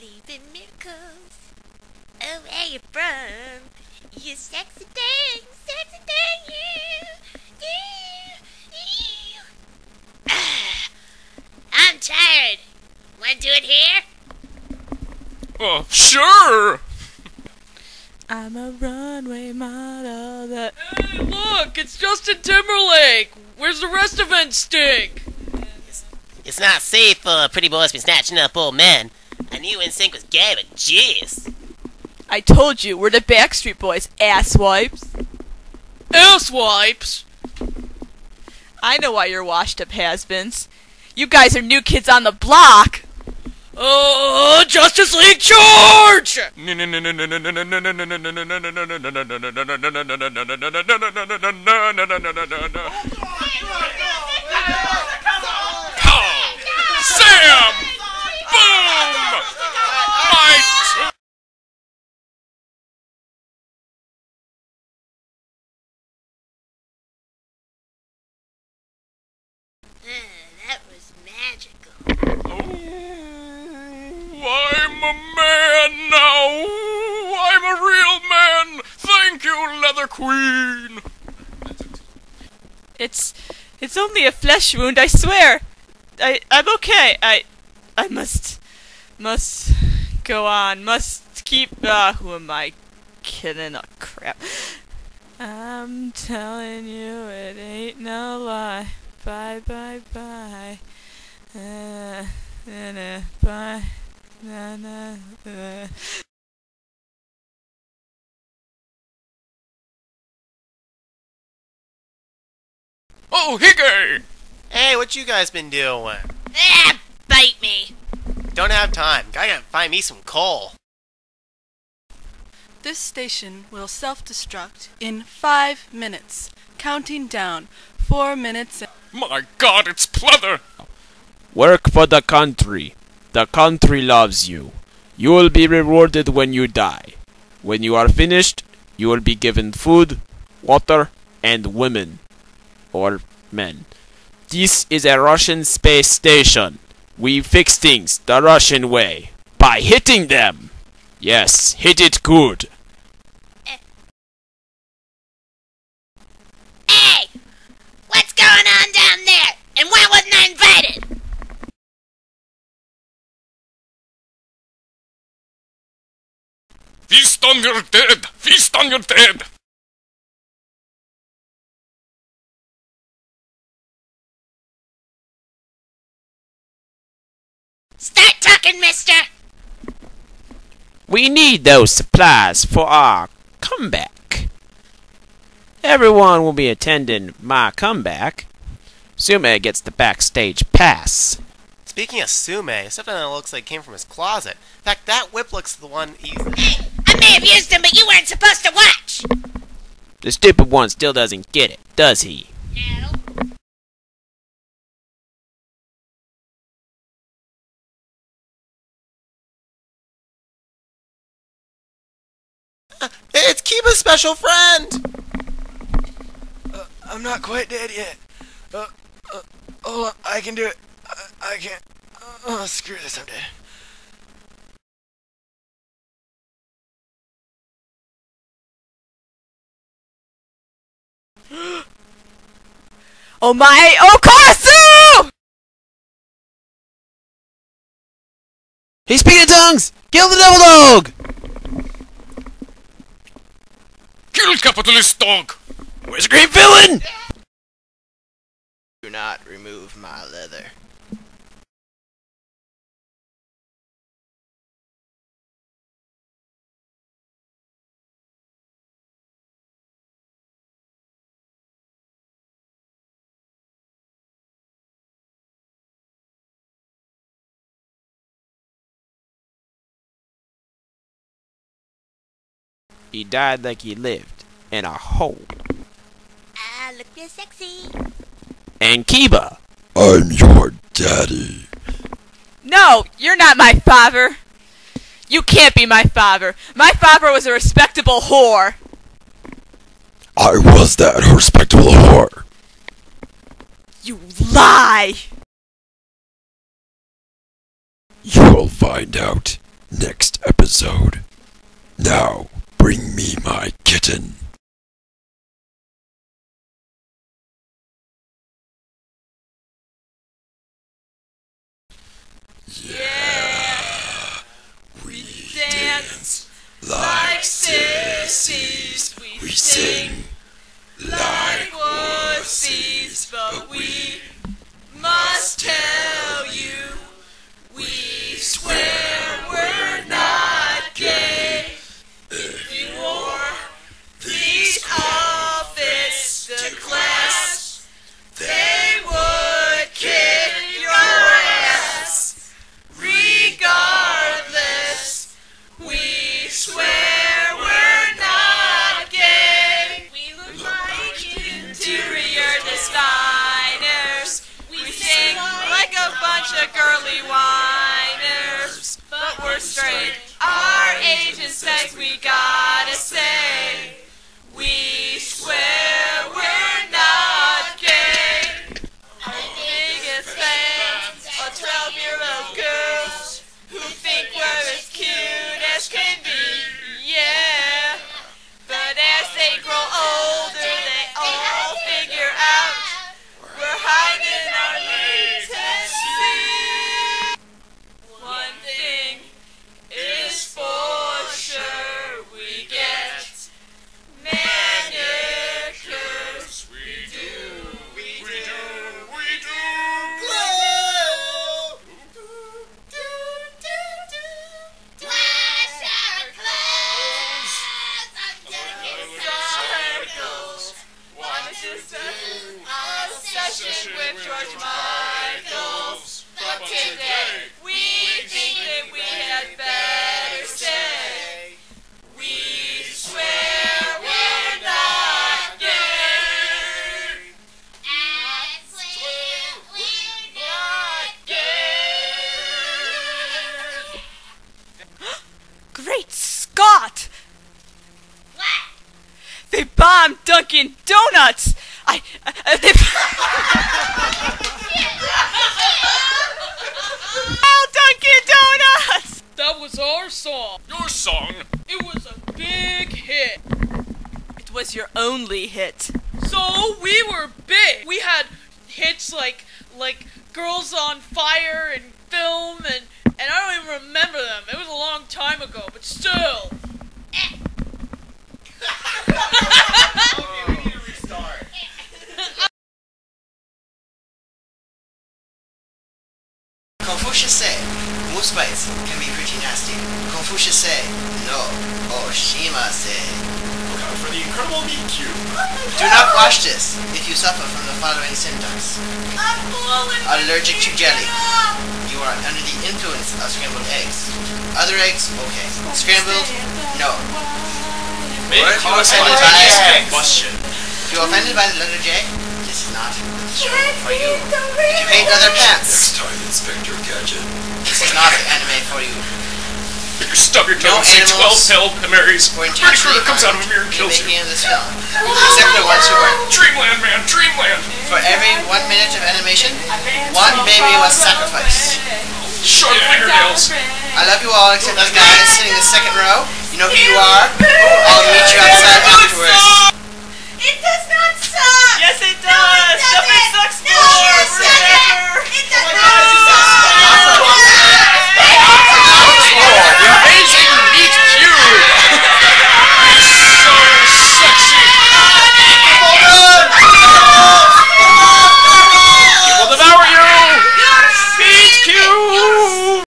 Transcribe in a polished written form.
believe in miracles. Oh, where you from? You sexy thing, you. I'm tired. Want to do it here? Sure! I'm a runway model that... Hey, look! It's Justin Timberlake! Where's the rest of NSYNC? It's not safe for pretty boys to be snatching up old men. I knew NSYNC was gay, but jeez. I told you, we're the Backstreet Boys, asswipes. Asswipes? I know why you're washed up has-beens. You guys are new kids on the block! Justice League charge! Pow! Sam! Boom! Fight! That was magical. I'm a man now! I'm a real man! Thank you, Leather Queen! It's only a flesh wound, I swear. I'm okay. I must go on. Must keep, who am I kidding? Oh, crap. I'm telling you, it ain't no lie. Bye, bye, bye. Bye. Oh, Higgy! Hey, what you guys been doing? Bite me. Don't have time. Gotta find me some coal. This station will self-destruct in 5 minutes. Counting down. 4 minutes. My God, it's pleather! Work for the country. The country loves you. You will be rewarded when you die. When you are finished, you will be given food, water, and women. Or men. This is a Russian space station. We fix things the Russian way. By hitting them. Yes, hit it good. Hey! What's going on down there? And why wasn't I invited? Feast on your dead! Feast on your dead! Start talking, mister! We need those supplies for our comeback. Everyone will be attending my comeback. Tsume gets the backstage pass. Speaking of Tsume, something that looks like came from his closet. In fact, that whip looks the one he used. Hey! I may have used him, but you weren't supposed to watch! The stupid one still doesn't get it, does he? No. It's Kiba's special friend! I'm not quite dead yet. Hold on, I can do it. I can't. Oh, screw this, I'm dead. Oh my Okasu! He's speaking in tongues! Kill the devil dog! Kill capitalist dog! Where's the great villain? Do not remove my leather. He died like he lived, in a hole. Ah, look real sexy. And Kiba. I'm your daddy. No, you're not my father. You can't be my father. My father was a respectable whore. I was that respectable whore. You lie! You'll find out. next episode. Now, bring me my kitten. Yeah, We dance like sissies. We sing like wussies, but we must tell you, we swear we're not gay. If you wore these outfits to class, they would kick your ass. Regardless, we swear we're not gay. We look like interior designers. We sing like a bunch of girly whiners, but we're straight. Our age and sex, we gotta say, we swear we're not gay. Our biggest fans are 12-year-old girls who think we're as cute as can be, yeah. But as they grow older, they all figure out we're hiding our latency. One thing is for sure, we get manicures. We do. Glow. Flash our clothes. Circles. One is just a session with George Michael. But today, we think that we had better say, we swear we're not gay. I swear we're Not gay. Great Scott! what? They bombed Dunkin' Donuts! They Oh, Dunkin' Donuts! That was our song. Your song? It was a big hit. It was your only hit. So we were big. We had hits like Girls on Fire and Film and I don't even remember them. It was a long time ago, but still. Okay, we need to restart. Confucius say, moose bites can be pretty nasty. Confucius say, no. Oshimase. Look out for the incredible meat cube. Do not watch this if you suffer from the following symptoms. Allergic to jelly. You are under the influence of scrambled eggs. Other eggs, okay. Scrambled, no. Make What if you cause offended by spontaneous eggs? combustion. If you're offended by the letter J, this is not the show for you. If you hate leather pants, Next time, Inspector Gadget. this is not the anime for you. If you stub your toe No and say animals 12 Marys, Or pretty intentionally critter comes out of a harmed mirror and in kills making you. of this film. Except for the ones who weren't. Dreamland, man, dreamland. For every 1 minute of animation, one baby was sacrificed. Short fingernails. I love you all except the guy sitting in the second row. You know who you are? I'll meet you outside afterwards. It does not suck! Yes, it does! Stuff it sucks No, more! it doesn't! It does not